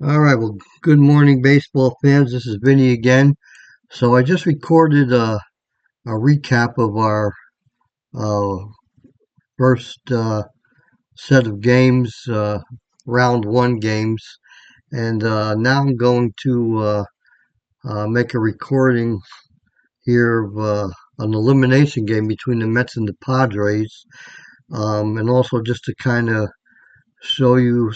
All right, well, good morning, baseball fans. This is Vinny again. So I just recorded a recap of our uh, first set of games, round one games, and now I'm going to make a recording here of an elimination game between the Mets and the Padres, and also just to kind of show you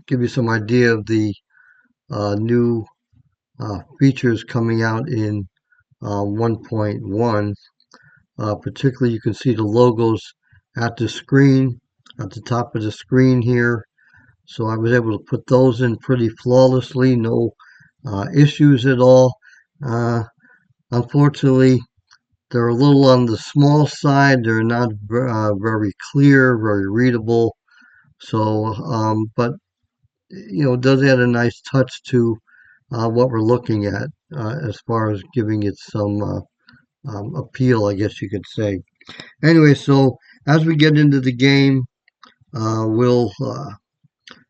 give you some idea of the new features coming out in 1.1. Particularly, you can see the logos at the screen, at the top of the screen here. So I was able to put those in pretty flawlessly, no issues at all. Uh, Unfortunately, they're a little on the small side. They're not very clear, very readable. So, but it does add a nice touch to what we're looking at as far as giving it some appeal, I guess you could say. Anyway, so as we get into the game, we'll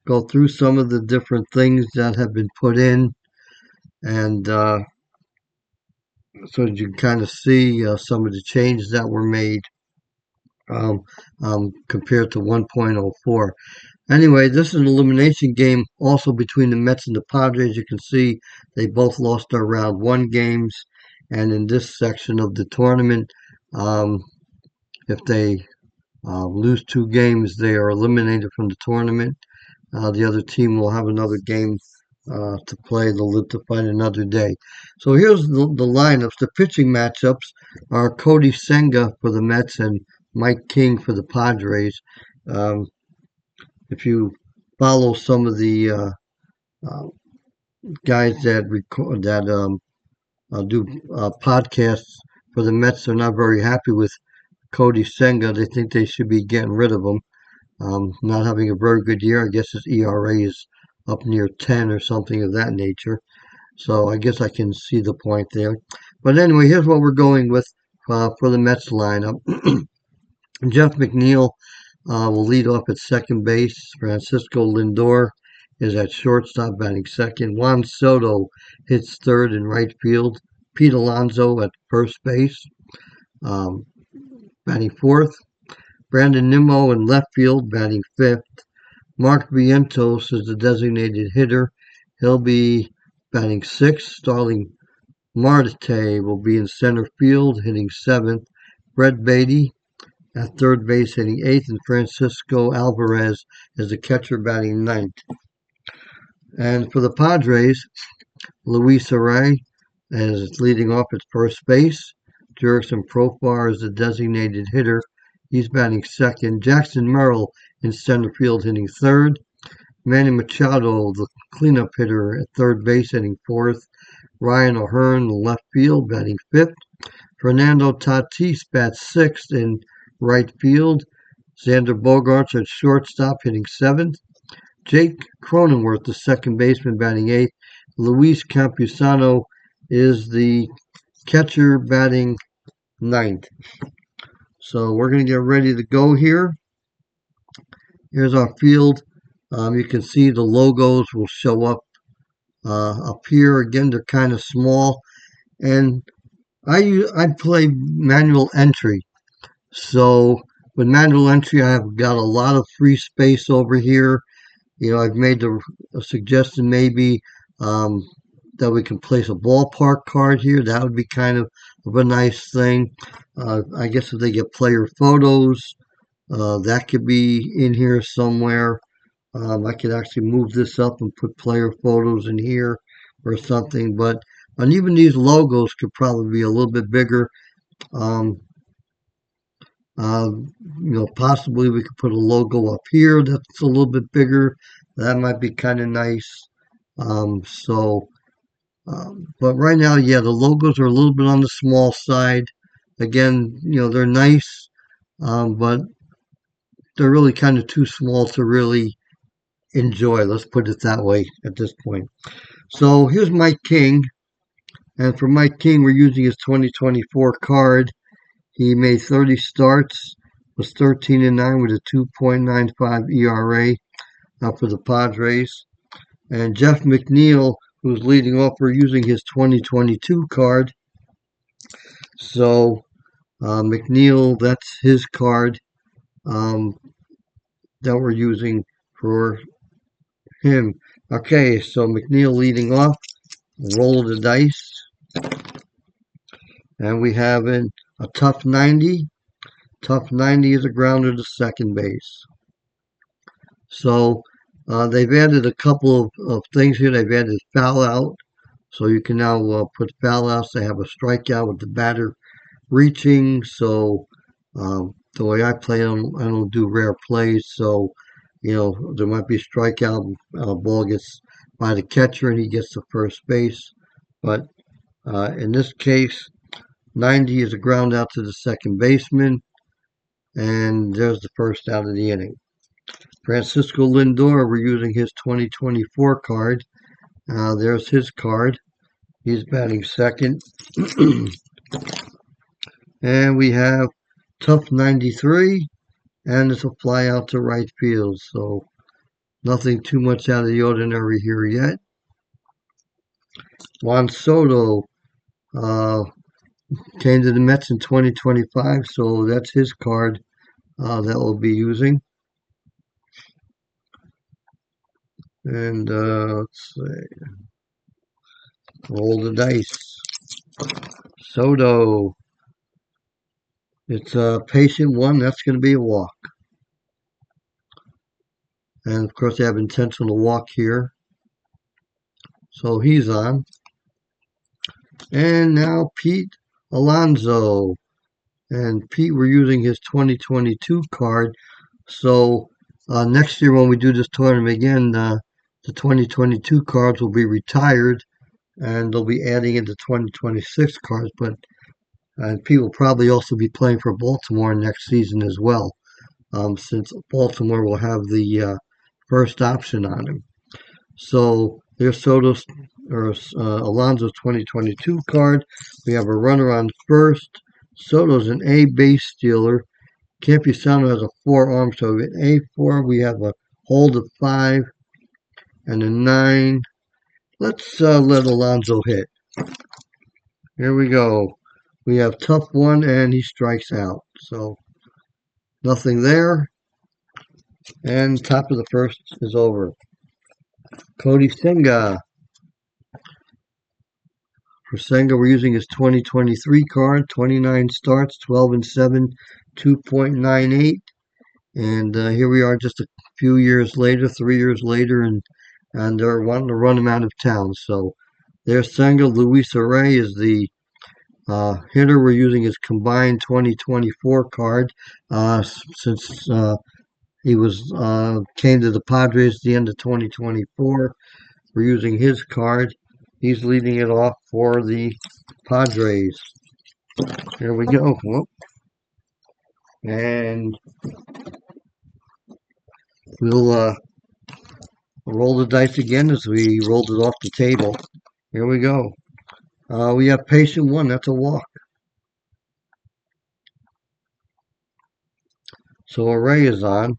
go through some of the different things that have been put in, and so you can kind of see some of the changes that were made um, compared to 1.04. Anyway, this is an elimination game also between the Mets and the Padres. You can see they both lost their round one games, and in this section of the tournament, um, if they lose two games, they are eliminated from the tournament. The other team will have another game to play. They'll live to fight another day. So here's the lineups. The pitching matchups are Cody Senga for the Mets and Mike King for the Padres. Um, if you follow some of the uh, guys that record that do podcasts for the Mets, they're not very happy with Cody Senga. They think they should be getting rid of him. Not having a very good year. I guess his ERA is up near 10 or something of that nature. So I guess I can see the point there. But anyway, here's what we're going with for the Mets lineup. Jeff McNeil will lead off at second base. Francisco Lindor is at shortstop, batting second. Juan Soto hits third in right field. Pete Alonso at first base, um, batting fourth. Brandon Nimmo in left field, batting fifth. Mark Vientos is the designated hitter. He'll be batting sixth. Starling Marte will be in center field, hitting seventh. Brett Beatty at third base, hitting eighth. And Francisco Alvarez is the catcher, batting ninth. And for the Padres, Luis Array is leading off at first base. Jurickson Profar is the designated hitter. He's batting second. Jackson Merrill in center field, hitting third. Manny Machado, the cleanup hitter at third base, hitting fourth. Ryan O'Hearn, in left field, batting fifth. Fernando Tatis bats sixth in right field. Xander Bogaerts at shortstop, hitting seventh. Jake Cronenworth, the second baseman, batting eighth. Luis Campusano is the catcher, batting ninth. So we're going to get ready to go here. Here's our field. You can see the logos will show up here. Again, they're kind of small, and I play manual entry. So with manual entry, I've got a lot of free space over here. I've made a suggestion maybe that we can place a ballpark card here. That would be kind of a nice thing. I guess if they get player photos, that could be in here somewhere. I could actually move this up and put player photos in here or something. And even these logos could probably be a little bit bigger. Um, Possibly we could put a logo up here that's a little bit bigger. That might be kind of nice. Um, so, but right now, yeah, the logos are a little bit on the small side. Again, they're nice, but they're really kind of too small to really enjoy. Let's put it that way at this point. So here's Mike King. And for Mike King, we're using his 2024 card. He made 30 starts, was 13-9 with a 2.95 ERA for the Padres. And Jeff McNeil, who's leading off, we're using his 2022 card. So McNeil, that's his card um, that we're using for him. Okay, so McNeil leading off. Roll the dice. And we have a tough 90. Tough 90 is a grounder to second base. So they've added a couple of things here. They've added foul out. So you can now put foul outs. They have a strikeout with the batter reaching. So the way I play them, I don't do rare plays. So, there might be a strikeout. Ball gets by the catcher and he gets to first base. But in this case, 90 is a ground out to the second baseman. And there's the first out of the inning. Francisco Lindor, we're using his 2024 card. There's his card. He's batting second. And we have tough 93, and it's a fly out to right field. So nothing too much out of the ordinary here yet. Juan Soto came to the Mets in 2025, so that's his card that we'll be using. And let's see. Roll the dice. Soto. It's a patient one. That's going to be a walk. And of course, they have intentional walk here. So he's on. And now Pete Alonso. And Pete, we're using his 2022 card. So next year when we do this tournament again, the 2022 cards will be retired. And they'll be adding in the 2026 cards. But Pete will probably also be playing for Baltimore next season as well. Since Baltimore will have the first option on him. So there's Soto's or Alonso's 2022 card. We have a runner on first. Soto's an A base stealer. Campusano has a 4 arm, so at A4 we have a hold of 5 and a 9. Let's let Alonso hit. Here we go. We have tough 1 and he strikes out. So nothing there. And top of the first is over. Cody Senga. For Senga, we're using his 2023 card. 29 starts, 12-7, 2.98. And here we are just a few years later, 3 years later, and they're wanting to run him out of town. So there's Senga. Luis Array is the hitter. We're using his combined 2024 card since he came to the Padres at the end of 2024. We're using his card. He's leading it off for the Padres. Here we go. Whoop. And we'll roll the dice again as we rolled it off the table. Here we go. We have patient 1. That's a walk. So Array is on.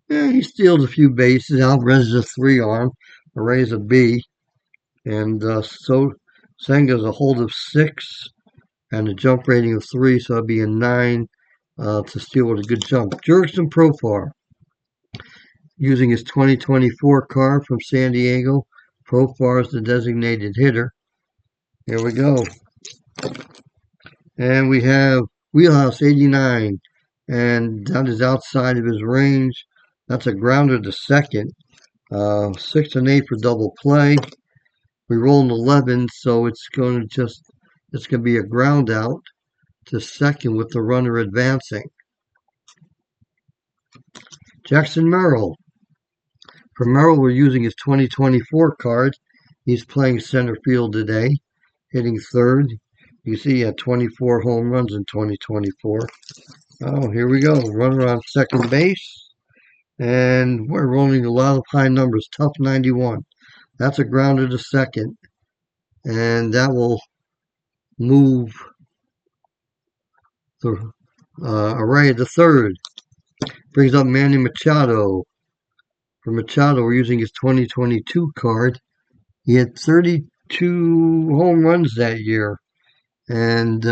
He steals a few bases. Alvarez is a 3 arm. Array's a B. And so Senga's a hold of 6 and a jump rating of 3, so it'd be a 9 to steal with a good jump. Jurickson Profar, using his 2024 card from San Diego. Profar is the designated hitter. Here we go. And we have Wheelhouse 89, and that is outside of his range. That's a grounder to second. 6 and 8 for double play. We roll an 11, so it's going to be a ground out to second with the runner advancing. Jackson Merrill. For Merrill, we're using his 2024 card. He's playing center field today, hitting third. You see he had 24 home runs in 2024. Oh, here we go. Runner on second base. And we're rolling a lot of high numbers. Tough 91. That's a grounder to second. And that will move the Array to third. Brings up Manny Machado. For Machado, we're using his 2022 card. He had 32 home runs that year, and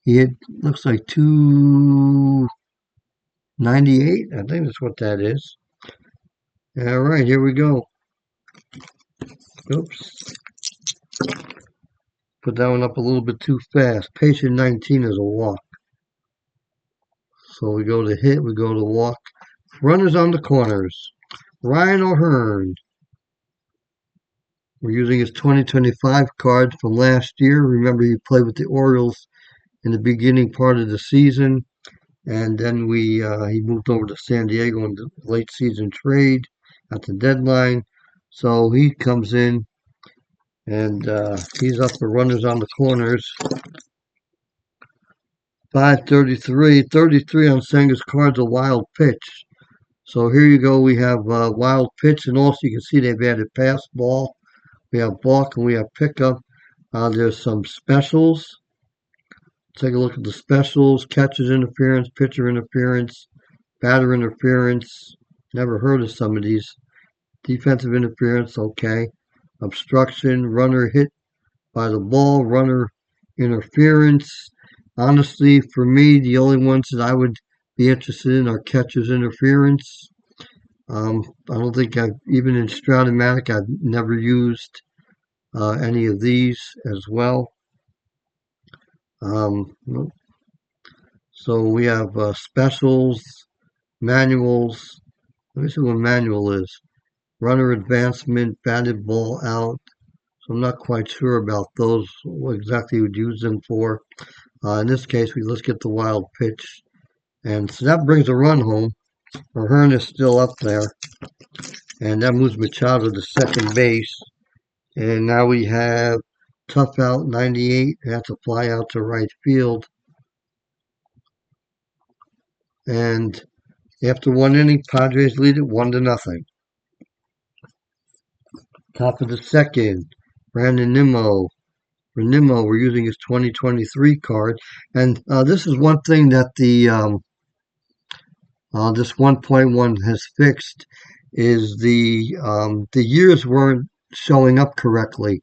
he had looks like 298. I think that's what that is. All right, here we go. Oops, put that one up a little bit too fast. Patient 19 is a walk. So we go to hit, we go to walk. Runners on the corners. Ryan O'Hearn. We're using his 2025 card from last year. Remember, he played with the Orioles in the beginning part of the season, and then he moved over to San Diego in the late season trade at the deadline. So he comes in, and he's up for runners on the corners. 533, 33 on Senga's card's a wild pitch. So here you go. We have wild pitch, and also you can see they've added pass ball. We have balk and we have pickup. There's some specials. Take a look at the specials: catcher's interference, pitcher interference, batter interference. Never heard of some of these. Defensive interference, okay. Obstruction, runner hit by the ball, runner interference. Honestly, for me, the only ones that I would be interested in are catcher's interference. I don't think even in Strat-O-Matic, I've never used any of these as well. So we have specials, manuals. Let me see what manual is. Runner advancement, batted ball out. So I'm not quite sure about those, what exactly we'd use them for. In this case, let's get the wild pitch. And so that brings a run home. O'Hearn is still up there. And that moves Machado to second base. And now we have tough out 98. That's a fly out to right field. And after one inning, Padres lead it 1-0. Top of the second, Brandon Nimmo. For Nimmo, we're using his 2023 card. And this is one thing that this 1.1 has fixed is the years weren't showing up correctly.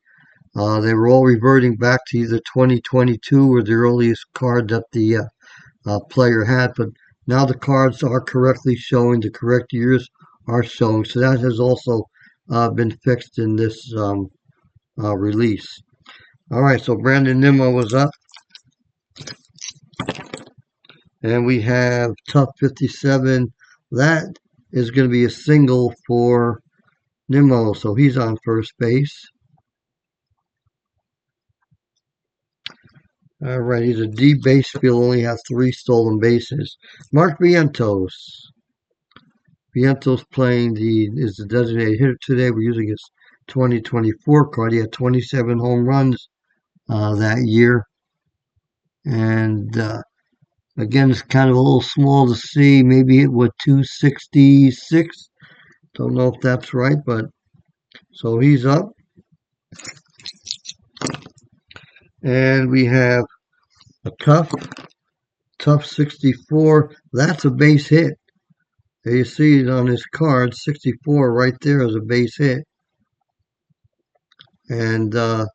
They were all reverting back to either 2022 or the earliest card that the player had, but now the cards are correctly showing, the correct years are showing. So that has also been fixed in this release. All right, so Brandon Nimmo was up. And we have tough 57. That is going to be a single for Nimmo, so he's on first base. All right, he's a D base field, only has 3 stolen bases. Mark Vientos. Vientos is the designated hitter today. We're using his 2024 card. He had 27 home runs that year. And again, it's kind of a little small to see. Maybe it was 266. Don't know if that's right, but so he's up. And we have a tough 64. That's a base hit. There you see it on his card. 64 right there is a base hit. And the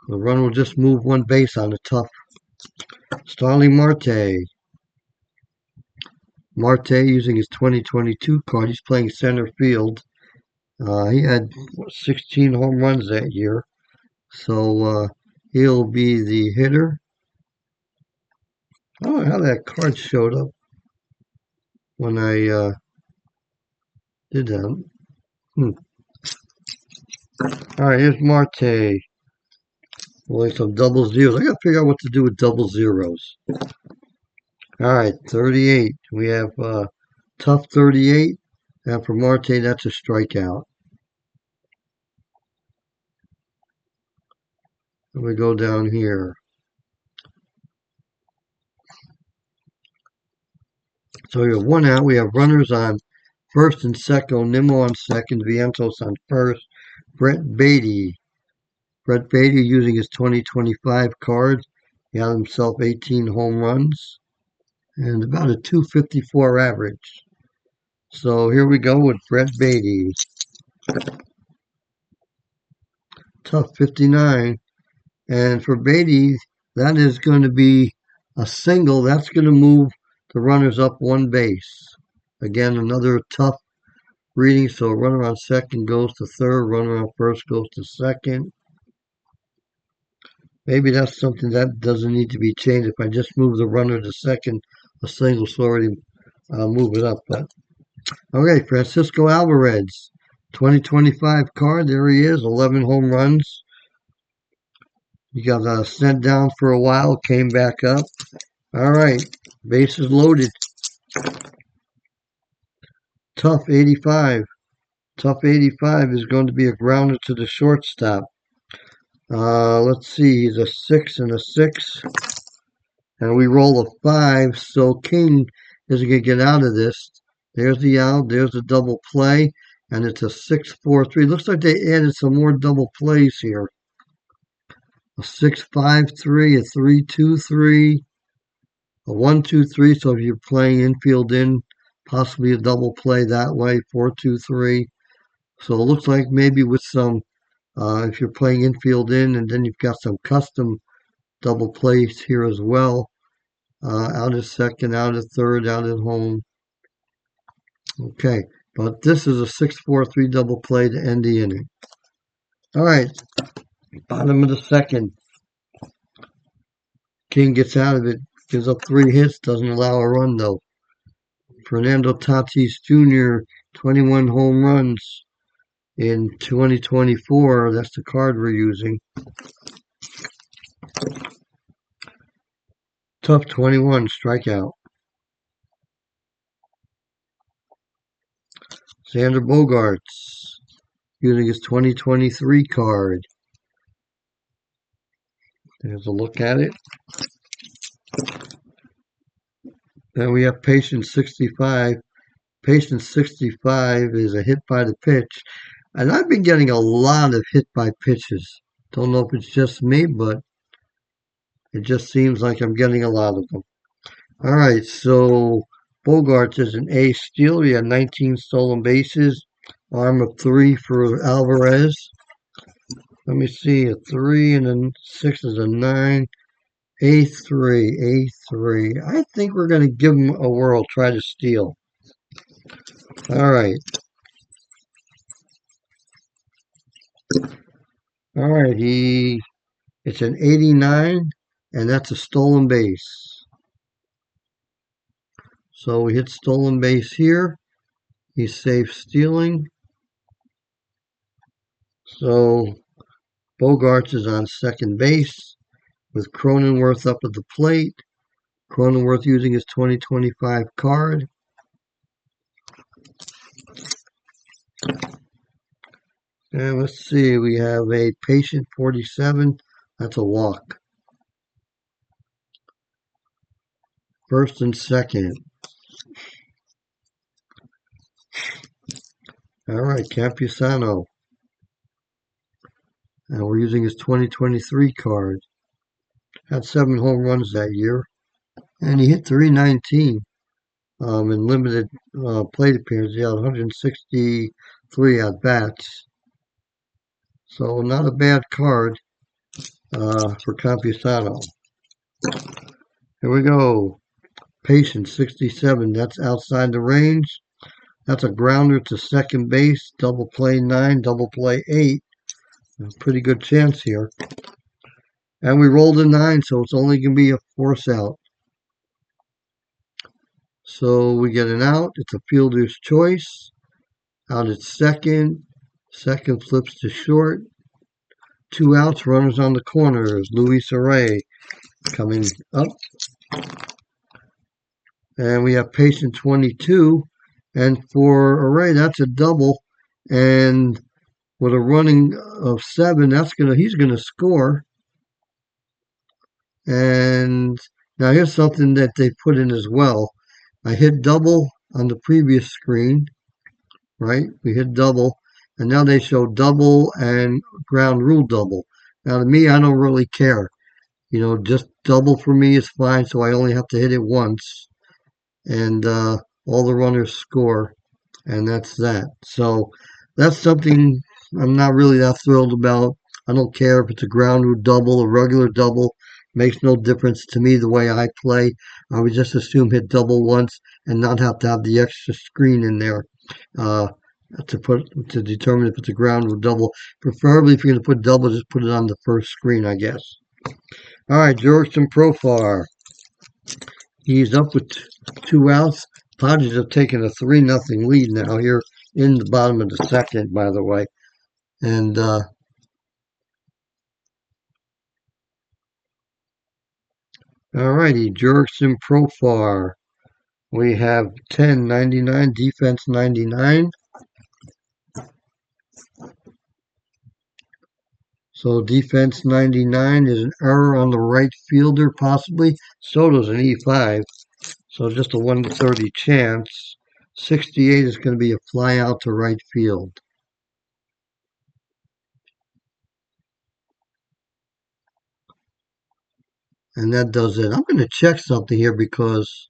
run will just move one base on the tough. Starling Marte. Marte using his 2022 card. He's playing center field. He had 16 home runs that year. So he'll be the hitter. I don't know how that card showed up when I did that. All right, here's Marte. Well, some double zeros. I got to figure out what to do with double zeros. All right, 38. We have tough 38. And for Marte, that's a strikeout. And we go down here. So we have 1 out. We have runners on first and second. Nimmo on second. Vientos on first. Brett Beatty. Brett Beatty using his 2025 card. He had himself 18 home runs and about a 254 average. So here we go with Brett Beatty. Tough 59. And for Beatty, that is going to be a single. That's going to move the runners up one base. Again, another tough reading. So runner on second goes to third. Runner on first goes to second. Maybe that's something that doesn't need to be changed. If I just move the runner to second, a single's already move it up. But okay, Francisco Alvarez, 2025 card. There he is, 11 home runs. He got sent down for a while, came back up. All right, bases loaded. Tough 85. Tough 85 is going to be a grounder to the shortstop. Let's see, he's a 6 and a 6. And we roll a 5, so King isn't going to get out of this. There's the out, there's the double play, and it's a 6-4-3. Looks like they added some more double plays here. A 6-5-3, a 3-2-3, a 1-2-3. So if you're playing infield in, possibly a double play that way, 4-2-3. So it looks like maybe with some, if you're playing infield in, and then you've got some custom double plays here as well. Out at second, out at third, out at home. Okay, but this is a 6-4-3 double play to end the inning. All right, bottom of the second. King gets out of it, gives up 3 hits, doesn't allow a run though. Fernando Tatis Jr., 21 home runs in 2024. That's the card we're using. Tough 21, strikeout. Xander Bogaerts, using his 2023 card. There's a look at it. Then we have Patience 65. Patience 65 is a hit by the pitch. And I've been getting a lot of hit by pitches. Don't know if it's just me, but it just seems like I'm getting a lot of them. All right, so Bogaerts is an A steal. He had 19 stolen bases. Arm of 3 for Alvarez. Let me see, a 3 and then 6 is a 9. A3, A3. I think we're going to give him a whirl, try to steal. All right. All right, it's an 89, and that's a stolen base. So we hit stolen base here. He's safe stealing. So Bogaerts is on second base with Cronenworth up at the plate. Cronenworth using his 2025 card. And let's see, we have a Patient 47. That's a walk. First and second. All right, Campusano. And we're using his 2023 card. Had 7 home runs that year. And he hit 319 in limited plate appearances. He had 163 at bats. So not a bad card for Campusano. Here we go. Patience 67. That's outside the range. That's a grounder to second base. Double play 9, double play 8. Pretty good chance here. And we rolled a 9, so it's only going to be a force out. So we get an out. It's a fielder's choice. Out at second. Second flips to short. 2 outs, runners on the corners. Luis Array coming up. And we have Patient 22. And for Array, that's a double. And with a running of 7, he's gonna score. And now here's something that they put in as well. I hit double on the previous screen, right? We hit double, and now they show double and ground rule double. Now to me, I don't really care. Just double for me is fine, so I only have to hit it once, and all the runners score. And that's that. So that's something I'm not really that thrilled about. I don't care if it's a ground rule double, a regular double, makes no difference to me the way I play. I would just assume hit double once and not have to have the extra screen in there uh, to determine if it's a ground rule double. Preferably, if you're going to put double, just put it on the first screen, I guess. All right, Jurickson Profar. He's up with 2 outs. Padres have taken a 3-0 lead now here in the bottom of the second, by the way. And alrighty, Jurickson Profar. We have 10.99, defense 99. So defense 99 is an error on the right fielder, possibly. Soto's an E5, so just a 1/30 chance. 68 is going to be a fly out to right field. And that does it. I'm going to check something here because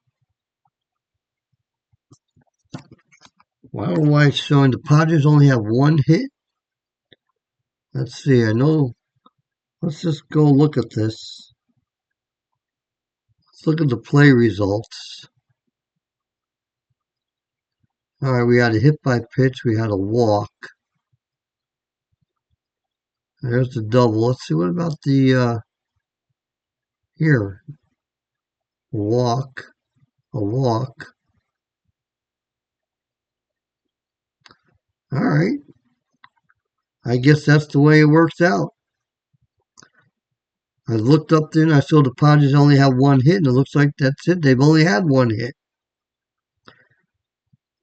I don't know why it's showing the Padres only have one hit. Let's see. I know. Let's just go look at this. Let's look at the play results. All right, we had a hit by pitch. We had a walk. There's the double. Let's see. What about the here? Walk. A walk. All right. I guess that's the way it works out. I looked up there and I saw the Padres only have one hit, and it looks like that's it. They've only had one hit.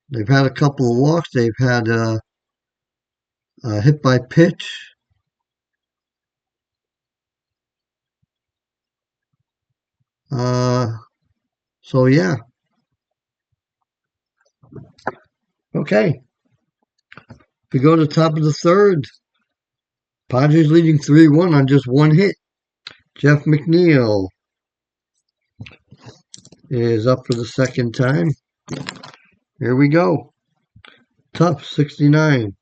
They've had a couple of walks. They've had a hit by pitch. Uh, so yeah. Okay. We go to the top of the third. Padres leading 3-1 on just one hit. Jeff McNeil is up for the second time. Here we go. Tough, 69.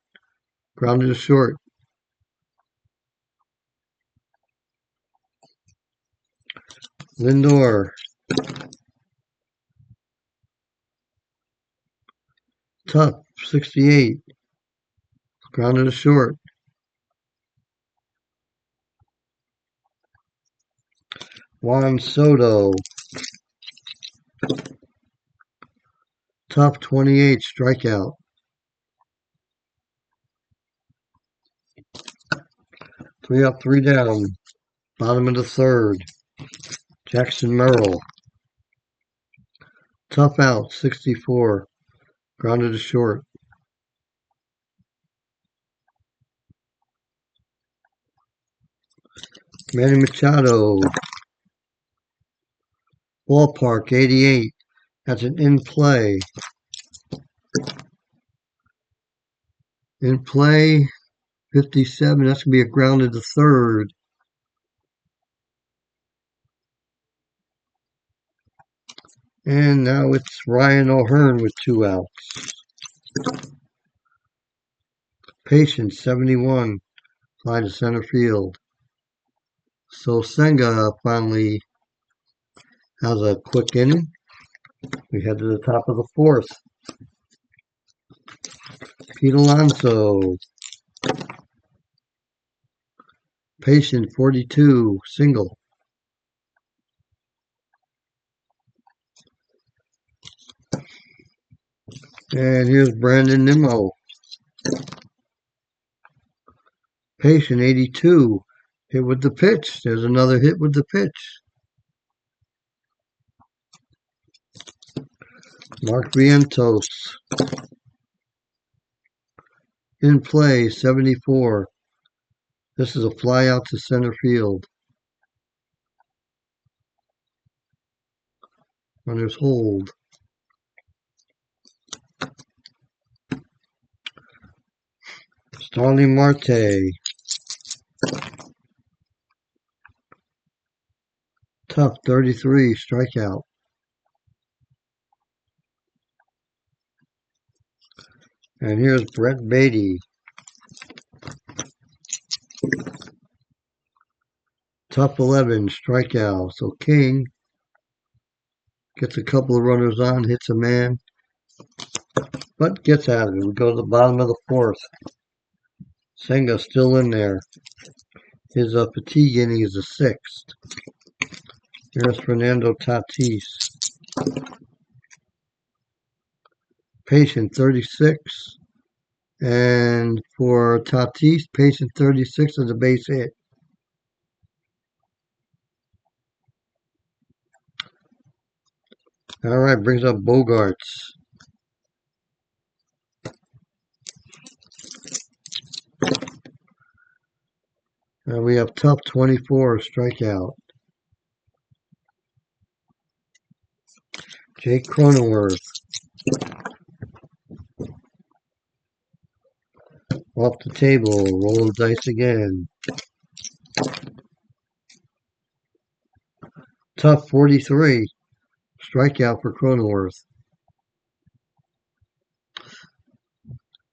Grounded to short. Lindor. Tough, 68. Grounded to short. Juan Soto. Tough, 28. Strikeout. 3 up, 3 down. Bottom of the third. Jackson Merrill. Tough out, 64. Grounded to short. Manny Machado. Ballpark, 88. That's an in play. In play, 57. That's going to be a grounded to third. And now it's Ryan O'Hearn with 2 outs. Patience, 71. Fly to center field. So Senga finally has a quick inning. We head to the top of the fourth. Pete Alonso. Patient, 42. Single. And here's Brandon Nimmo. Patient, 82. Hit with the pitch. There's another hit with the pitch. Mark Vientos. In play, 74. This is a fly out to center field. Runners hold. Starling Marte. Tough, 33. Strikeout. And here's Brett Beatty. Tough 11, strikeout. So King gets a couple of runners on, hits a man, but gets out of it. We go to the bottom of the fourth. Senga still in there. His fatigue inning is the sixth. Here's Fernando Tatis. Patient 36. And for Tatis, patient 36 is a base hit. All right, brings up Bogarts. And we have tough 24, strikeout. Jake Cronenworth. Off the table, roll the dice again. Tough 43, strikeout for Cronenworth.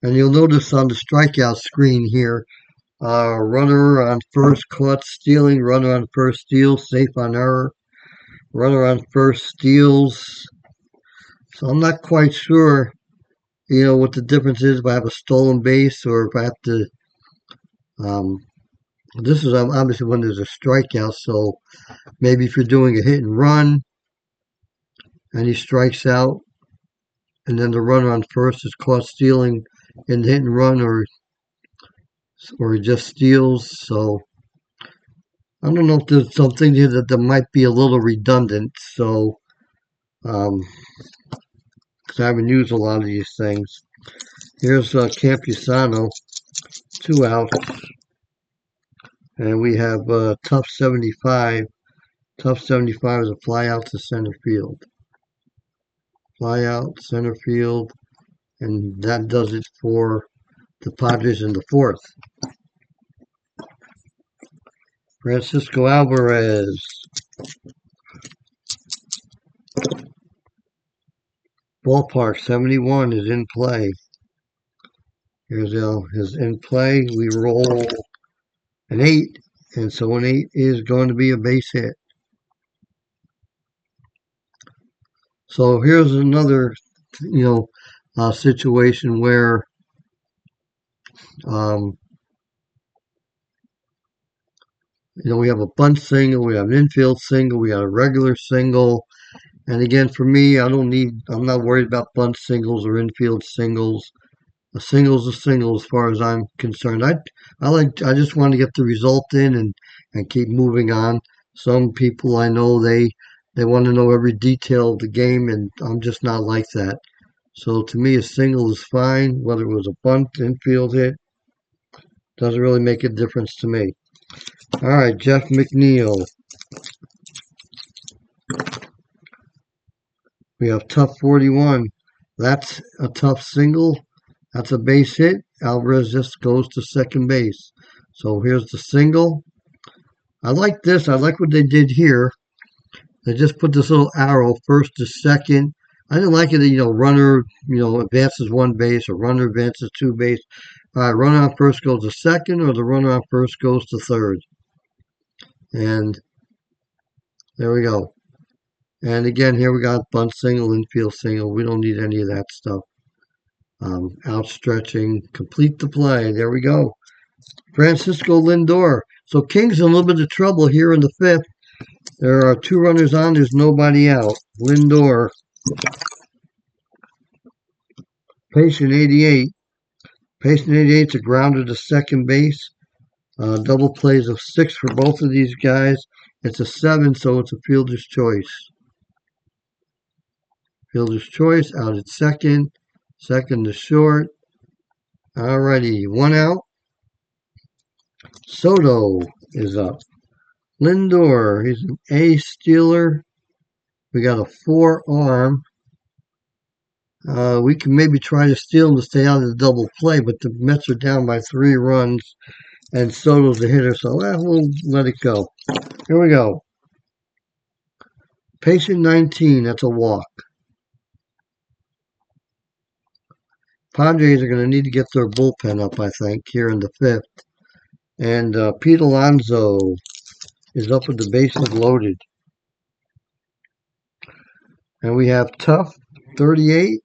And you'll notice on the strikeout screen here, runner on first caught stealing, runner on first steals, safe on error, runner on first steals. So I'm not quite sure, what the difference is if I have a stolen base or if I have to. This is obviously when there's a strikeout, so maybe if you're doing a hit and run and he strikes out, and then the runner on first is caught stealing in the hit and run, or he just steals. So I don't know if there's something here that might be a little redundant. So, because I haven't used a lot of these things. Here's Campusano, 2 outs. And we have tough 75. Tough 75 is a fly out to center field. Fly out, center field. And that does it for the Padres in the fourth. Francisco Alvarez. Ballpark 71 is in play. Here's his in play. We roll an 8, and so an 8 is going to be a base hit. So here's another, situation where we have a bunt single, we have an infield single, we have a regular single. And again, for me, I'm not worried about bunt singles or infield singles. A single's a single as far as I'm concerned. I just want to get the result in and keep moving on. Some people I know, they want to know every detail of the game, and I'm just not like that. So to me, a single is fine, whether it was a bunt, infield hit, doesn't really make a difference to me. All right, Jeff McNeil. We have tough 41. That's a tough single. That's a base hit. Alvarez just goes to second base. So here's the single. I like this. I like what they did here. They just put this little arrow first to second. I didn't like it, runner, advances one base or runner advances two base. All right, runner on first goes to second, or the runner on first goes to third. And there we go. And again, here we got bunt single, infield single. We don't need any of that stuff. Outstretching, complete the play. There we go. Francisco Lindor. So King's in a little bit of trouble here in the fifth. There are 2 runners on. There's nobody out. Lindor. Patient 88. Patient 88's a grounder to second base. Double plays of 6 for both of these guys. It's a 7, so it's a fielder's choice. Fielder's choice out at second. Second to short. Alrighty, 1 out. Soto is up. Lindor, he's an A stealer. We got a 4-arm. We can maybe try to steal him to stay out of the double play, but the Mets are down by 3 runs, and Soto's a hitter, so we'll let it go. Here we go. Patient 19, that's a walk. Padres are going to need to get their bullpen up, I think, here in the fifth. And Pete Alonso is up with the bases loaded. And we have Tough 38.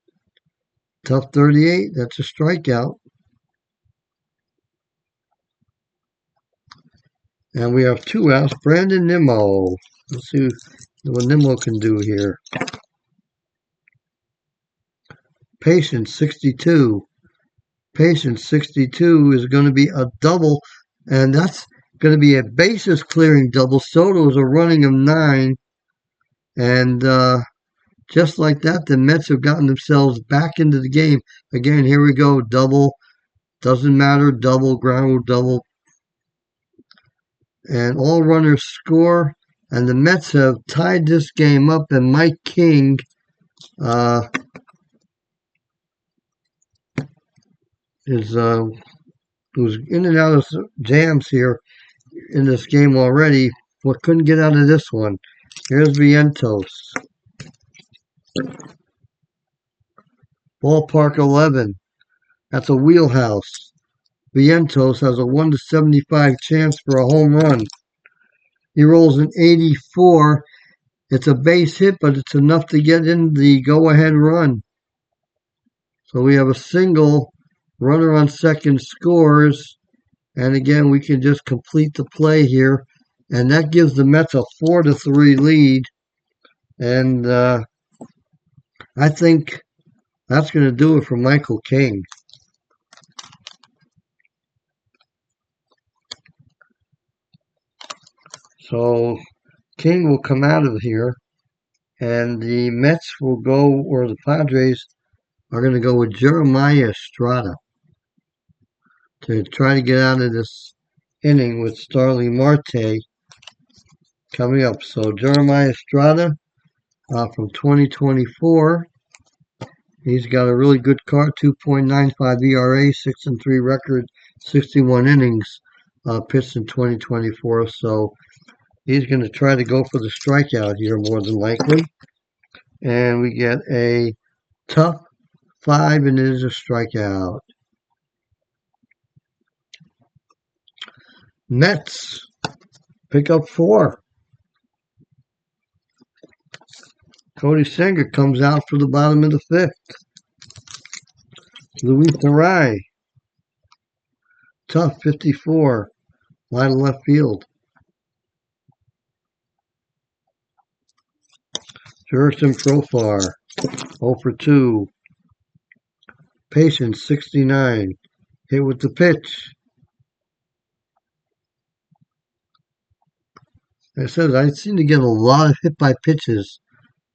Tough 38, that's a strikeout. And we have 2 outs. Brandon Nimmo. Let's see what Nimmo can do here. Patience 62. Patience 62 is going to be a double, and that's going to be a bases clearing double. Soto is a running of 9, and just like that, the Mets have gotten themselves back into the game. Again, here we go, double. Doesn't matter, double, ground rule double. And all runners score, and the Mets have tied this game up, and Mike King is who's in and out of jams here in this game already, but couldn't get out of this one. Here's Vientos. Ballpark 11. That's a wheelhouse. Vientos has a 1 to 75 chance for a home run. He rolls an 84. It's a base hit, but it's enough to get in the go-ahead run. So we have a single. Runner on second scores. And again, we can just complete the play here. And that gives the Mets a 4 to 3 lead. And I think that's going to do it for Michael King. So King will come out of here, and the Mets will go, or the Padres are going to go with Jeremiah Estrada to try to get out of this inning with Starling Marte coming up. So Jeremiah Estrada from 2024. He's got a really good card, 2.95 ERA, 6-3 record, 61 innings pitched in 2024. So he's going to try to go for the strikeout here more than likely. And we get a tough 5, and it is a strikeout. Mets pick up 4. Cody Singer comes out for the bottom of the 5th. Luis Arai. Tough 54. Line of left field. Jurickson Profar. 0 for 2. Patience 69. Hit with the pitch. I said I seem to get a lot of hit by pitches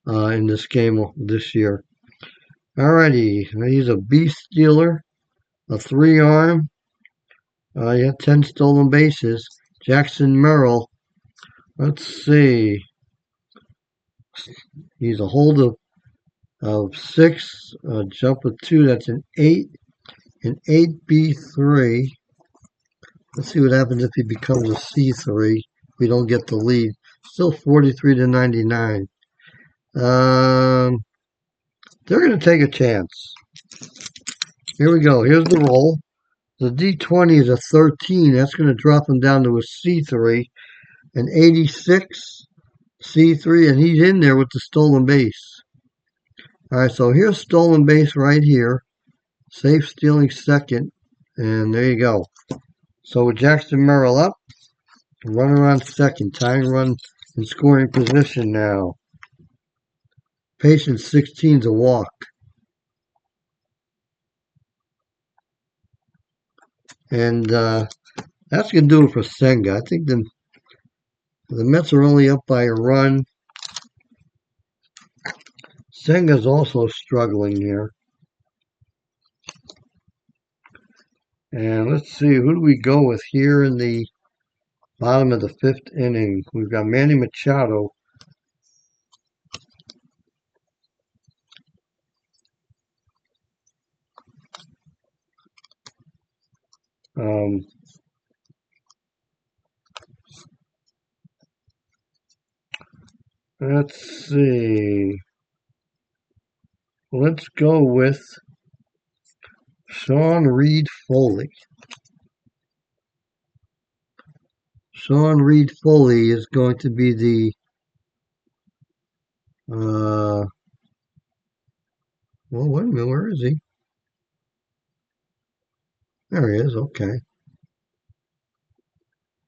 in this game this year. Alrighty, he's a beast stealer, a 3-arm. He had 10 stolen bases. Jackson Merrill. Let's see. He's a hold of 6, a jump of 2. That's an 8, an 8B3. Let's see what happens if he becomes a C3. We don't get the lead. Still 43 to 99. They're going to take a chance. Here we go. Here's the roll. The D20 is a 13. That's going to drop him down to a C3. An 86, C3, and he's in there with the stolen base. All right, so here's stolen base right here. Safe stealing second, and there you go. So with Jackson Merrill up, runner on second, tying run in scoring position now. Patience 16 is a walk. And that's going to do it for Senga. I think the Mets are only up by a run. Senga's also struggling here. And let's see, who do we go with here in the bottom of the 5th inning? We've got Manny Machado. Let's see. Let's go with Sean Reed Foley. Sean Reed Foley is going to be the well, wait a minute, where is he? There he is, okay.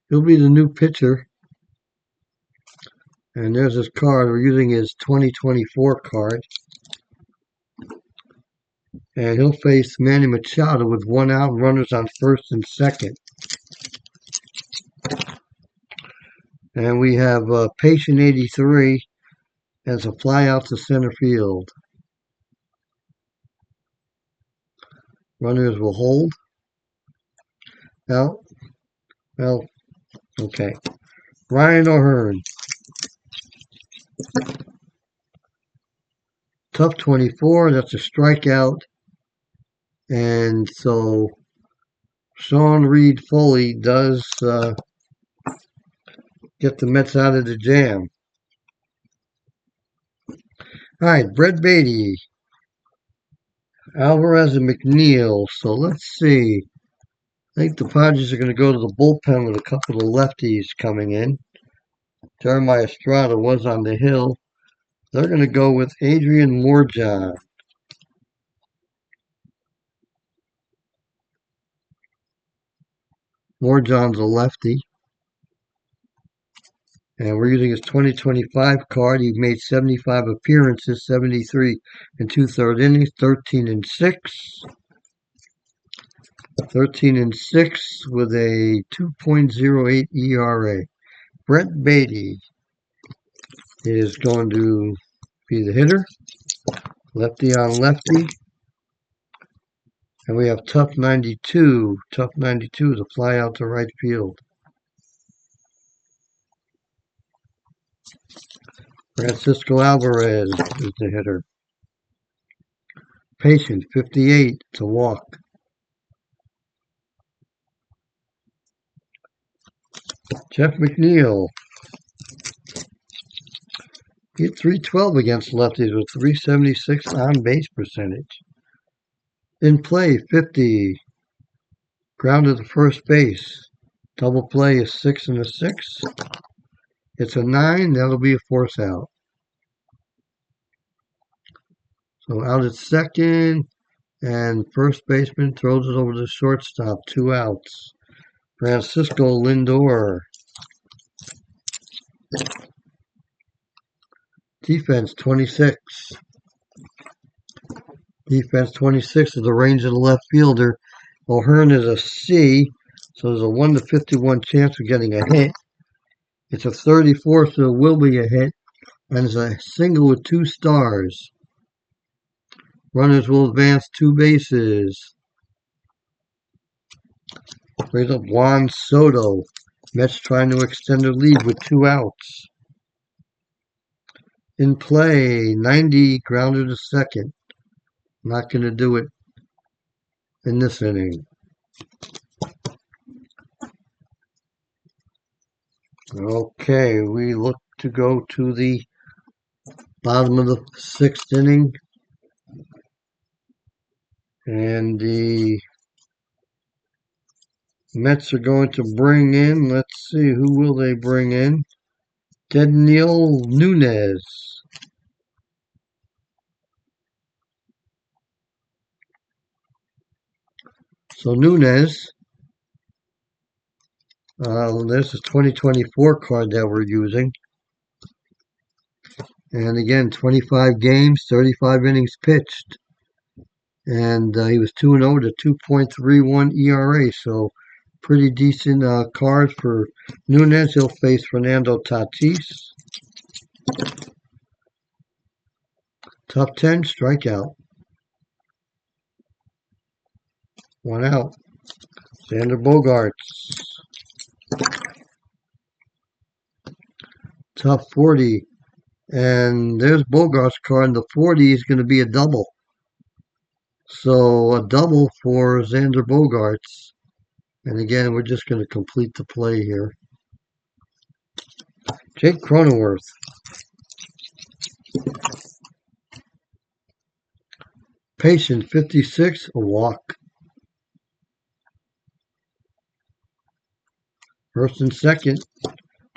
He'll be the new pitcher. And there's his card. We're using his 2024 card. And he'll face Manny Machado with 1 out, runners on first and second. And we have Patient 83 as a fly out to center field. Runners will hold. Well, okay. Ryan O'Hearn. Tough 24, that's a strikeout. And so Sean Reed Foley does get the Mets out of the jam. All right, Brett Beatty, Alvarez, and McNeil. So let's see. I think the Padres are going to go to the bullpen with a couple of lefties coming in. Jeremiah Estrada was on the hill. They're going to go with Adrian Morejon. Morejon's a lefty. And we're using his 2025 card. He made 75 appearances, 73 and 2/3 innings, 13 and 6. 13 and 6 with a 2.08 ERA. Brett Beatty is going to be the hitter. Lefty on lefty. And we have Tough 92. Tough 92 is a fly out to right field. Francisco Alvarez is the hitter. Patient 58 to walk. Jeff McNeil. He hit .312 against lefties with .376 on base percentage. In play, 50. Grounded to first base. Double play is 6 and a 6. It's a 9. That'll be a force out. So out at second, and first baseman throws it over to shortstop. 2 outs. Francisco Lindor. Defense 26. Defense 26 is the range of the left fielder. O'Hearn is a C, so there's a 1 to 51 chance of getting a hit. It's a 34, so it will be a hit. And it's a single with 2 stars. Runners will advance 2 bases. Brings up Juan Soto. Mets trying to extend their lead with 2 outs. In play, 90, grounded to second. Not going to do it in this inning. Okay, we look to go to the bottom of the 6th inning. And the Mets are going to bring in, let's see, who will they bring in? Daniel Nunez. So Nunez, there's the 2024 card that we're using. And again, 25 games, 35 innings pitched. And he was 2-0 with a 2.31 ERA. So pretty decent card for Nunez. He'll face Fernando Tatis. Top 10, strikeout. 1 out. Xander Bogaerts. Top 40. And there's Bogart's card. And the 40 is going to be a double. So a double for Xander Bogaerts. And again, we're just going to complete the play here. Jake Cronenworth. Patient 56, a walk. First and second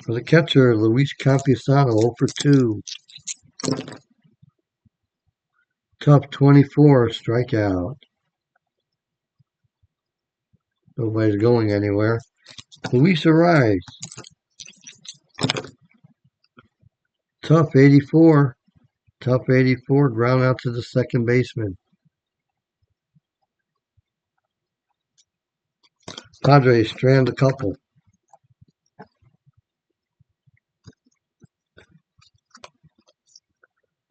for the catcher, Luis Campusano, 0 for 2. Tough 24, strikeout. Nobody's going anywhere. Luis arrives. Tough 84. Tough 84, ground out to the second baseman. Padres strand a couple.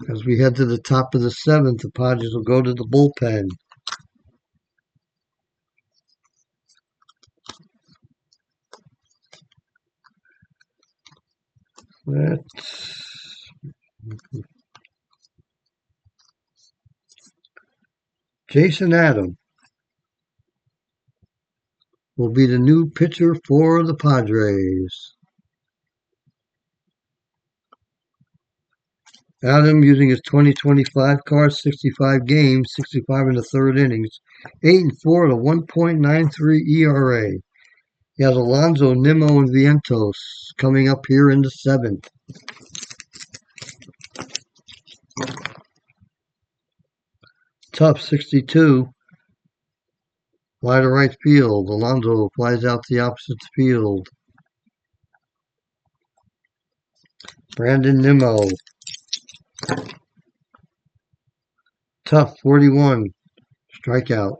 As we head to the top of the seventh, the Padres will go to the bullpen. Jason Adam will be the new pitcher for the Padres. Adam, using his 2025 card, 65 games, 65 in the third innings, 8 and 4 at a 1.93 ERA. He has Alonso, Nimmo, and Vientos coming up here in the seventh. Tough 62. Fly to right field. Alonso flies out to the opposite field. Brandon Nimmo. Tough 41. Strikeout.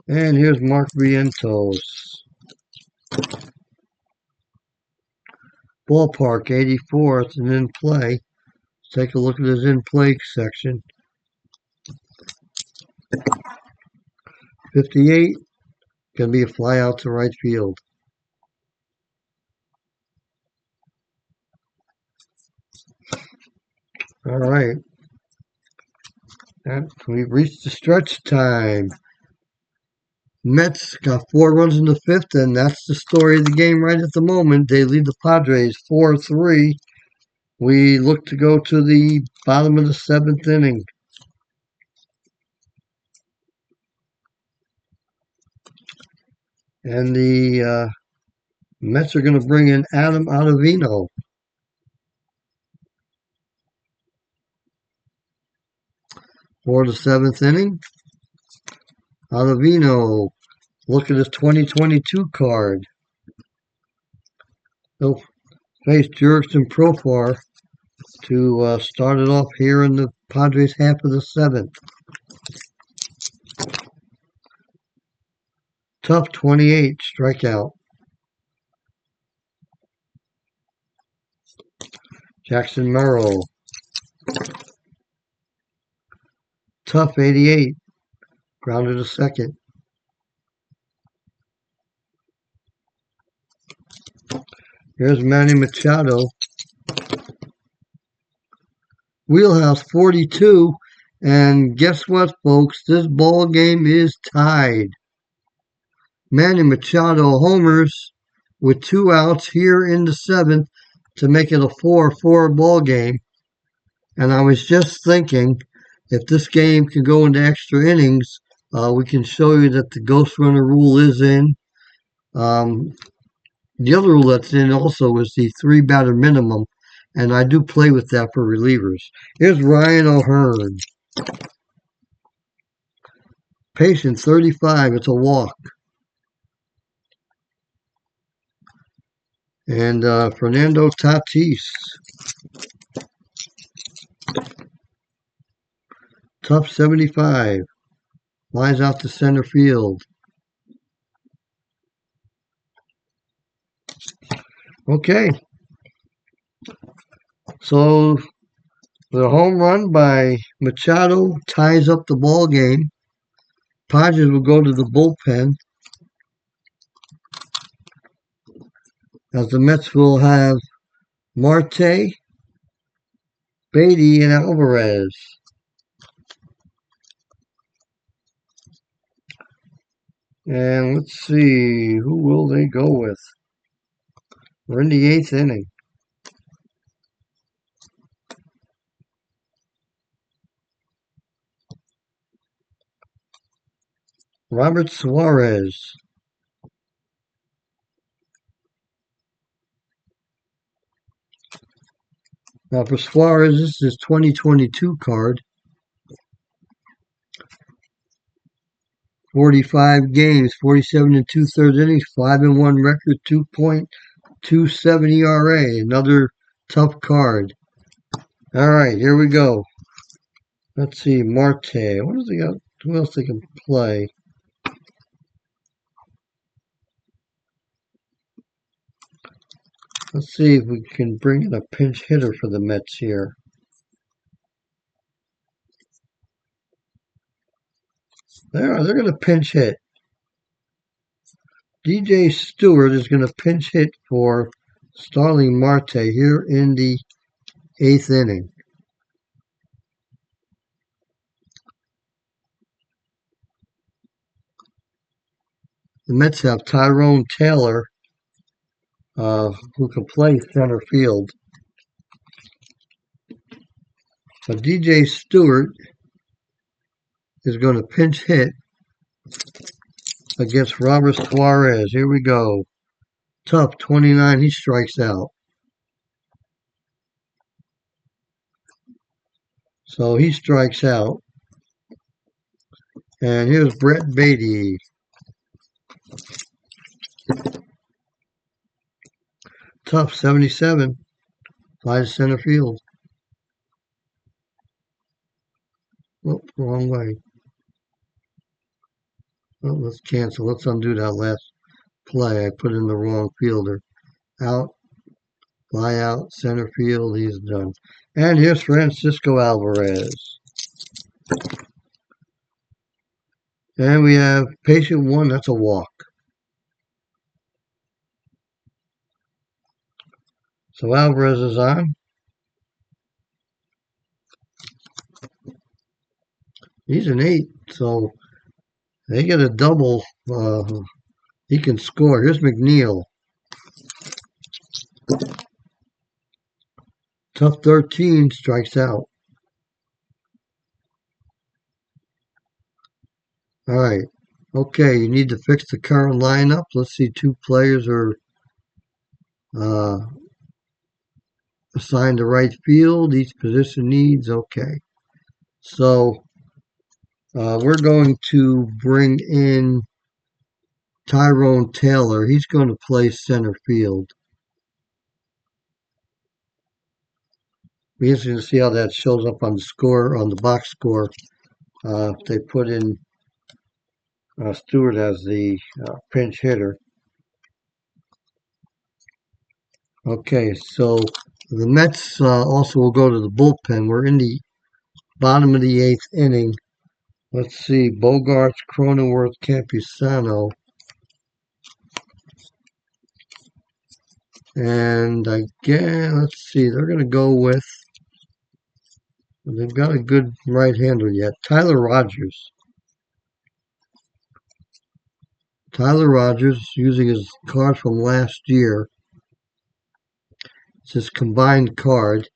And here's Mark Vientos. Ballpark 84th and in play. Let's take a look at his in play section. 58. Gonna be a fly out to right field. All right. And we've reached the stretch time. Mets got 4 runs in the fifth, and that's the story of the game right at the moment. They lead the Padres 4-3. We look to go to the bottom of the seventh inning. And the Mets are going to bring in Adam Ottavino. For the seventh inning. Ottavino, look at his 2022 card. He'll face Jurickson Profar to start it off here in the Padres half of the seventh. Tough 28, strikeout. Jackson Merrill. Tough 88, grounded to second. Here's Manny Machado. Wheelhouse 42, and guess what, folks? This ball game is tied. Manny Machado homers with 2 outs here in the seventh to make it a 4-4 ball game. And I was just thinking, if this game can go into extra innings, we can show you that the ghost runner rule is in. The other rule that's in also is the 3-batter minimum, and I do play with that for relievers. Here's Ryan O'Hearn. Patient 35, it's a walk. And Fernando Tatis. Tough 75. Flies out to center field. Okay. So the home run by Machado ties up the ball game. Padres will go to the bullpen. As the Mets will have Marte, Beatty, and Alvarez. And let's see, who will they go with? We're in the 8th inning. Robert Suarez. Now for Suarez, this is his 2022 card. 45 games, 47 and 2/3 innings, 5-1 record, 2.27 ERA. Another tough card. All right, here we go. Let's see, Marte. What does he got? Who else they can play? Let's see if we can bring in a pinch hitter for the Mets here. They're going to pinch hit. DJ Stewart is going to pinch hit for Starling Marte here in the 8th inning. The Mets have Tyrone Taylor, who can play center field. But DJ Stewart is going to pinch hit against Robert Suarez. Here we go. Tough, 29. He strikes out. So he strikes out. And here's Brett Beatty. Tough, 77. Flies center field. Oh, wrong way. Oh, let's cancel. Let's undo that last play. I put in the wrong fielder. Out. Fly out. Center field. He's done. And here's Francisco Alvarez. And we have patient 1. That's a walk. So Alvarez is on. He's an 8. So they get a double. He can score. Here's McNeil. Tough, 13. Strikes out. All right. Okay, you need to fix the current lineup. Let's see, 2 players are assigned to right field. Each position needs. Okay. So we're going to bring in Tyrone Taylor. He's going to play center field. Be interesting to see how that shows up on the score, on the box score. If they put in Stewart as the pinch hitter. Okay, so the Mets also will go to the bullpen. We're in the bottom of the 8th inning. Let's see, Bogarts, Cronenworth, Campusano. And again, let's see, they're going to go with, they've got a good right-hander yet, Tyler Rogers. Tyler Rogers, using his card from last year. It's his combined card.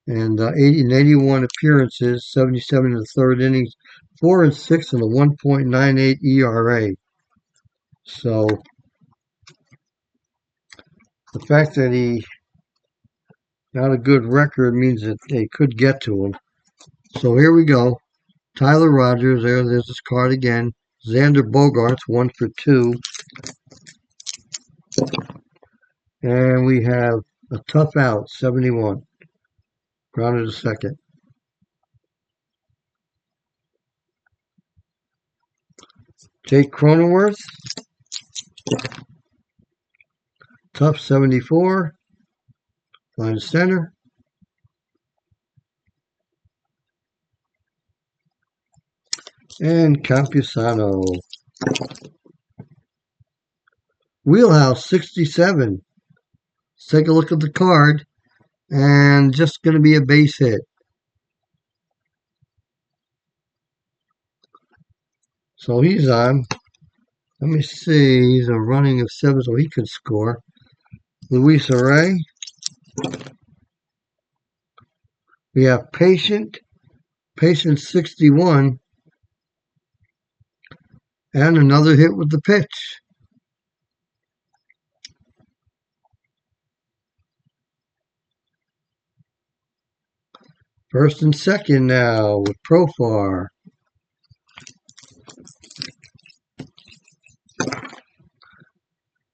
And 81 appearances, 77 in the 3rd innings, 4 and 6 and a 1.98 ERA. So the fact that he got a good record means that they could get to him. So here we go. Tyler Rogers, there's his card again. Xander Bogaerts, 1 for 2. And we have a tough out, 71. Grounded to second. Jake Cronenworth, tough, 74. Line to center. And Campusano. Wheelhouse, 67. Let's take a look at the card. And just going to be a base hit. So he's on. Let me see. He's a running of 7, so he could score. Luis Array. We have Patient 61. And another hit with the pitch. First and second now with Profar.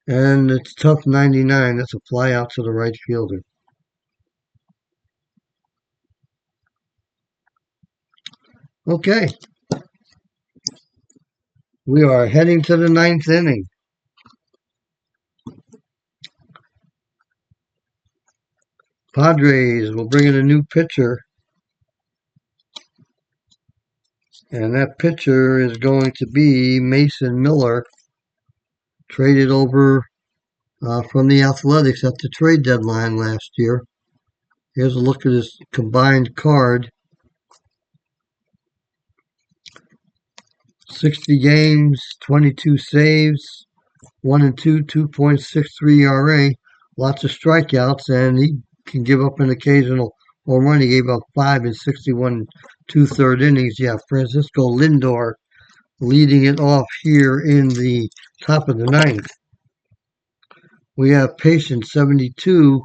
And it's tough 99. That's a fly out to the right fielder. Okay. We are heading to the ninth inning. Padres will bring in a new pitcher. And that pitcher is going to be Mason Miller, traded over from the Athletics at the trade deadline last year. Here's a look at his combined card. 60 games, 22 saves, 1 and 2, 2.63 ERA, lots of strikeouts, and he can give up an occasional home run. He gave up 5 in 61 2/3 innings. Yeah, Francisco Lindor leading it off here in the top of the ninth. We have Patience 72,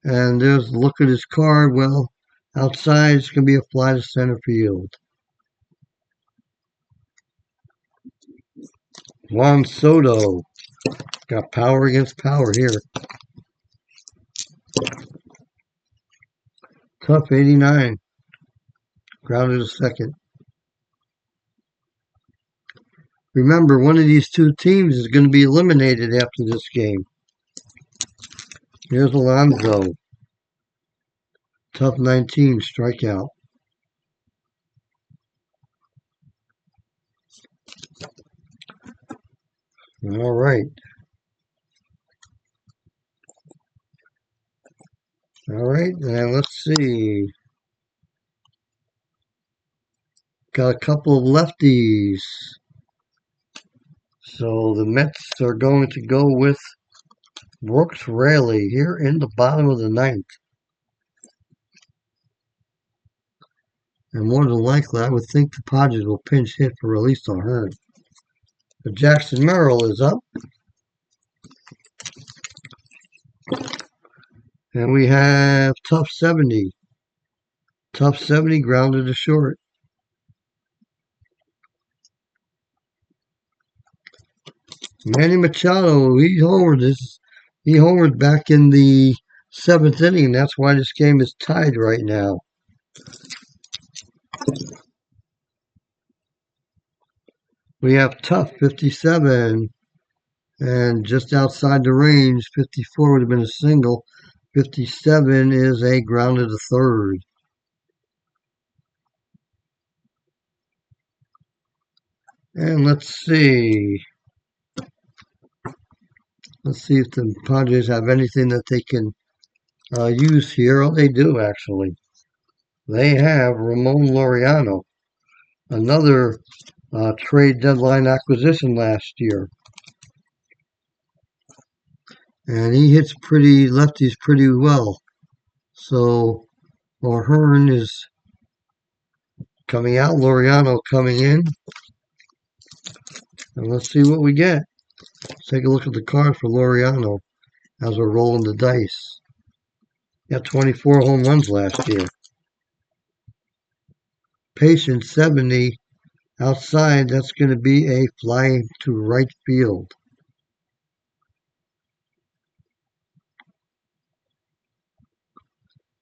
and there's a look at his card. Well, outside it's going to be a fly to center field. Juan Soto got power against power here. Tough 89. Grounded to second. Remember, one of these two teams is going to be eliminated after this game. Here's Alonso. Tough 19, strikeout. All right. All right, and let's see. Got a couple of lefties. So the Mets are going to go with Brooks Raley here in the bottom of the ninth. And more than likely, I would think the Padres will pinch hit for at least a Hearn. But Jackson Merrill is up. And we have tough 70. Tough 70 grounded to short. Manny Machado, he homered back in the seventh inning. That's why this game is tied right now. We have tough 57, and just outside the range, 54 would have been a single. 57 is a grounded to third. And let's see. Let's see if the Padres have anything that they can use here. Oh, they do, actually. They have Ramon Laureano, another trade deadline acquisition last year. And he hits lefties pretty well. So O'Hearn is coming out, Laureano coming in. And let's see what we get. Let's take a look at the card for Laureano as we're rolling the dice. Got 24 home runs last year. Patience 70. Outside, that's going to be a fly to right field.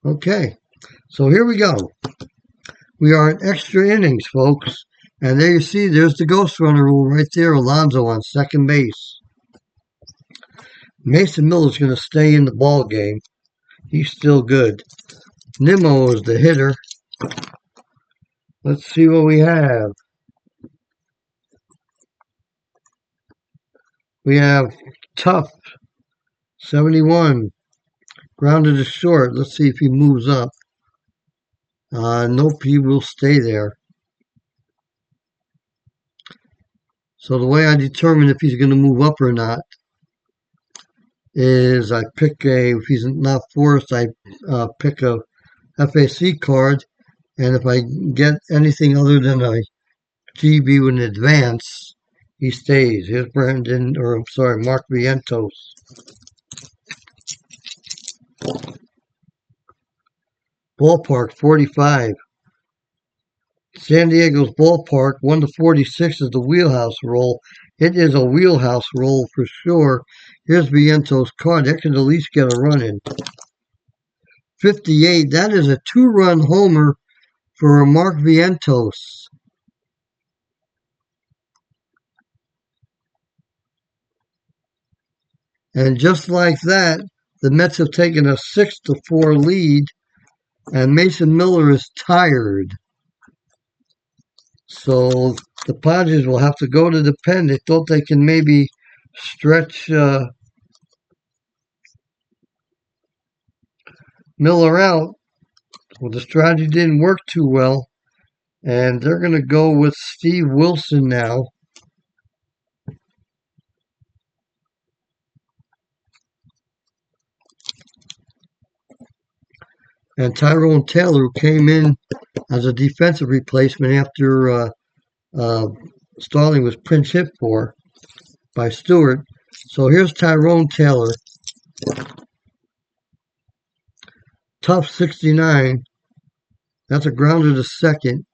Okay, so here we go. We are in extra innings, folks. And there you see, there's the ghost runner rule right there. Alonso on second base. Mason Miller's going to stay in the ball game. He's still good. Nimmo is the hitter. Let's see what we have. We have Tough, 71. Grounded to short. Let's see if he moves up. Nope, he will stay there. So the way I determine if he's going to move up or not is I pick if he's not forced, I pick a FAC card, and if I get anything other than a GB with an advance, He stays. Here's Mark Vientos. Ballpark 45. San Diego's ballpark 1-46 is the wheelhouse roll. It is a wheelhouse roll for sure. Here's Vientos' card. That can at least get a run in. 58. That is a 2-run homer for Mark Vientos. And just like that, the Mets have taken a 6-4 lead, and Mason Miller is tired. So the Padres will have to go to the pen. They thought they can maybe stretch Miller out. Well, the strategy didn't work too well, and they're going to go with Steve Wilson now. And Tyrone Taylor, who came in as a defensive replacement after Starling was pinch hit for by Stewart. So here's Tyrone Taylor. Tough 69. That's a grounder to second.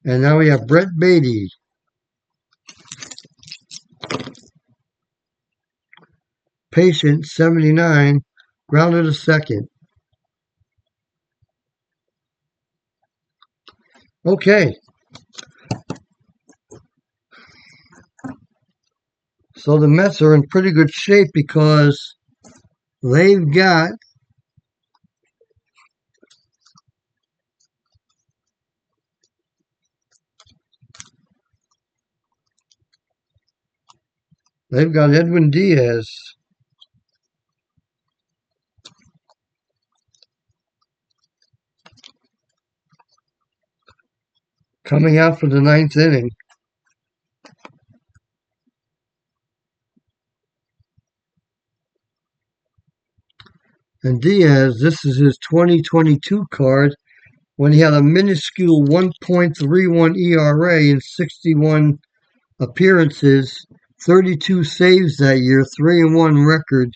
And now we have Brett Beatty. Patient 79. Grounder to second. Okay. So the Mets are in pretty good shape because they've got Edwin Diaz. Coming out for the 9th inning. And Diaz, this is his 2022 card when he had a minuscule 1.31 ERA in 61 appearances, 32 saves that year, 3-1 record.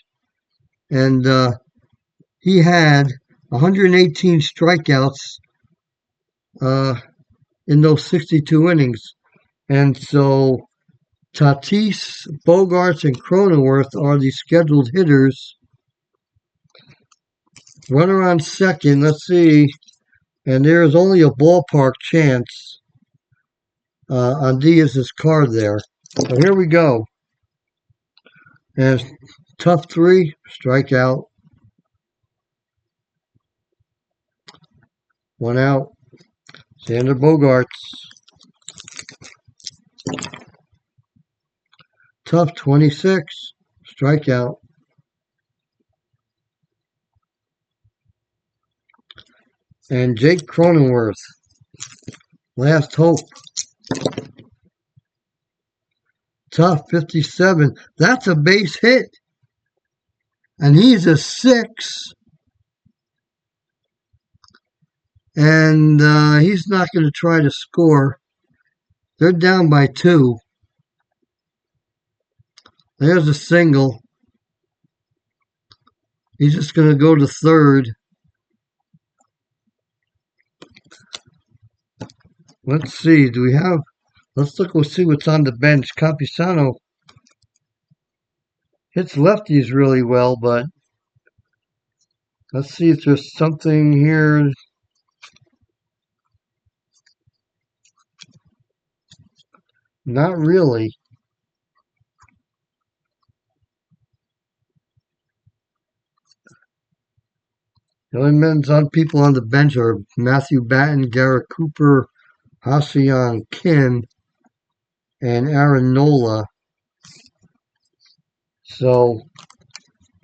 And he had 118 strikeouts in those 62 innings. And so Tatis, Bogarts, and Cronenworth are the scheduled hitters. Runner on second, let's see. And there is only a ballpark chance on Diaz's card there. So here we go. And tough 3, strikeout. 1 out. Xander Bogaerts. Tough 26, strikeout. And Jake Cronenworth. Last hope. Tough 57. That's a base hit. And he's a 6. And he's not going to try to score. They're down by 2. There's a single. He's just going to go to third. Let's see. Let's look. We'll see what's on the bench. Campusano hits lefties really well, but let's see if there's something here. Not really. The only people on the bench are Matthew Batten, Garrett Cooper, Ha-Seong Kim, and Aaron Nola. So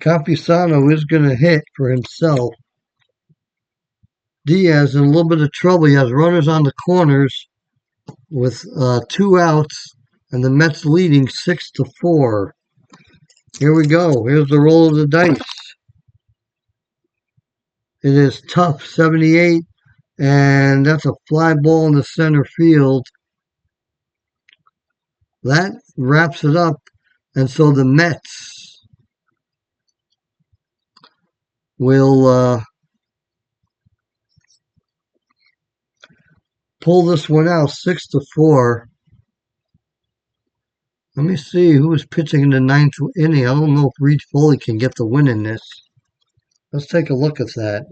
Campusano is going to hit for himself. Diaz in a little bit of trouble. He has runners on the corners with 2 outs, and the Mets leading 6-4. Here we go. Here's the roll of the dice. It is tough 78. And that's a fly ball in the center field. That wraps it up. And so the Mets will pull this one out 6-4. Let me see who is pitching in the ninth inning. I don't know if Reed Foley can get the win in this. Let's take a look at that.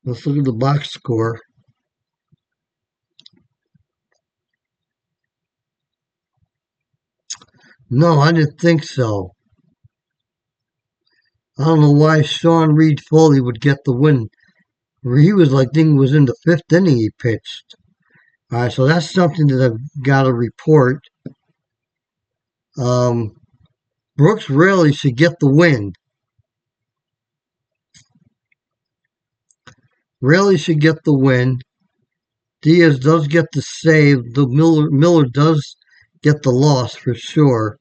Let's look at the box score. No, I didn't think so. I don't know why Sean Reed Foley would get the win. He was like, thing was in the fifth inning he pitched. All right, so that's something that I've got to report. Brooks Raley should get the win. Raley should get the win. Diaz does get the save. The Miller does get the loss for sure.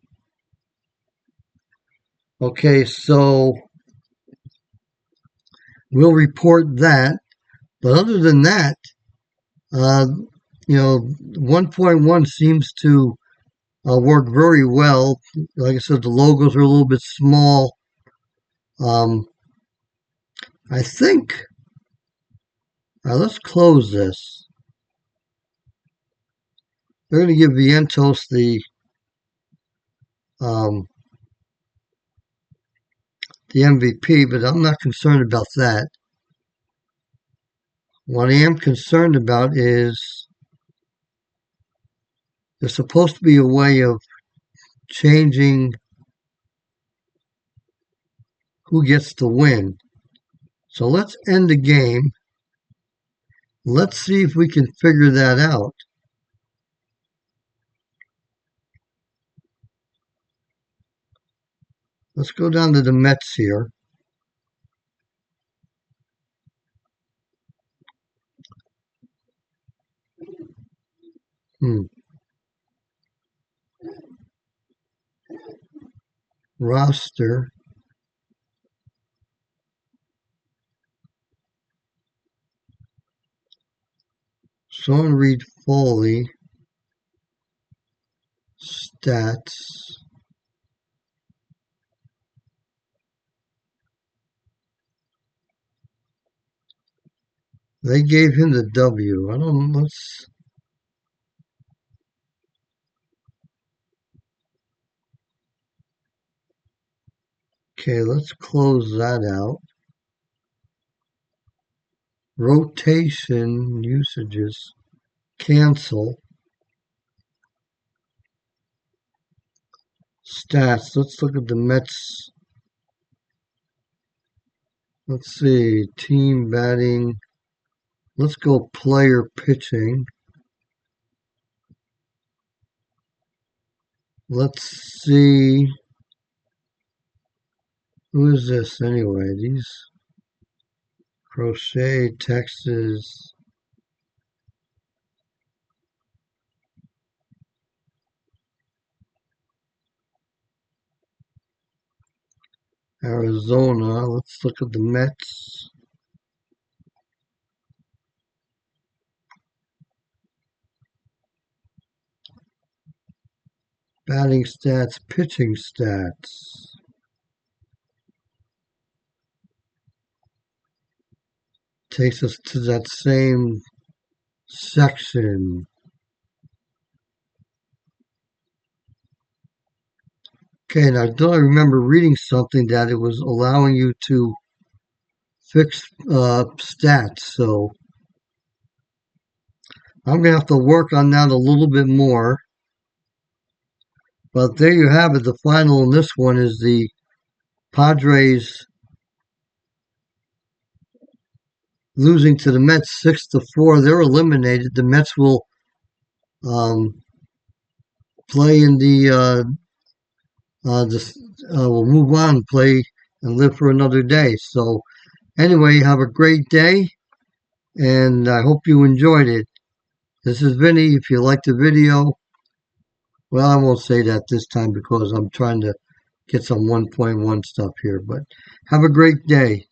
Okay, so we'll report that. But other than that, 1.1 seems to work very well. Like I said, the logos are a little bit small. I think. Let's close this. They're going to give Vientos the MVP, but I'm not concerned about that. What I am concerned about is there's supposed to be a way of changing who gets the win. So let's end the game. Let's see if we can figure that out. Let's go down to the Mets here. Roster. Sean Reed Foley. Stats. They gave him the W. I don't know. Let's close that out. Rotation usages. Cancel. Stats. Let's look at the Mets. Let's see. Team batting. Let's go player pitching. Let's see. Who is this anyway? These Crochet, Texas. Arizona. Let's look at the Mets. Batting stats, pitching stats. Takes us to that same section. Okay, now don't I remember reading something that it was allowing you to fix stats, so I'm going to have to work on that a little bit more. But there you have it. The final in this one is the Padres losing to the Mets 6-4. They're eliminated. The Mets will play in the will move on, play and live for another day. So anyway, have a great day, and I hope you enjoyed it. This is Vinny. If you liked the video, Well, I won't say that this time because I'm trying to get some 1.1 stuff here. But have a great day.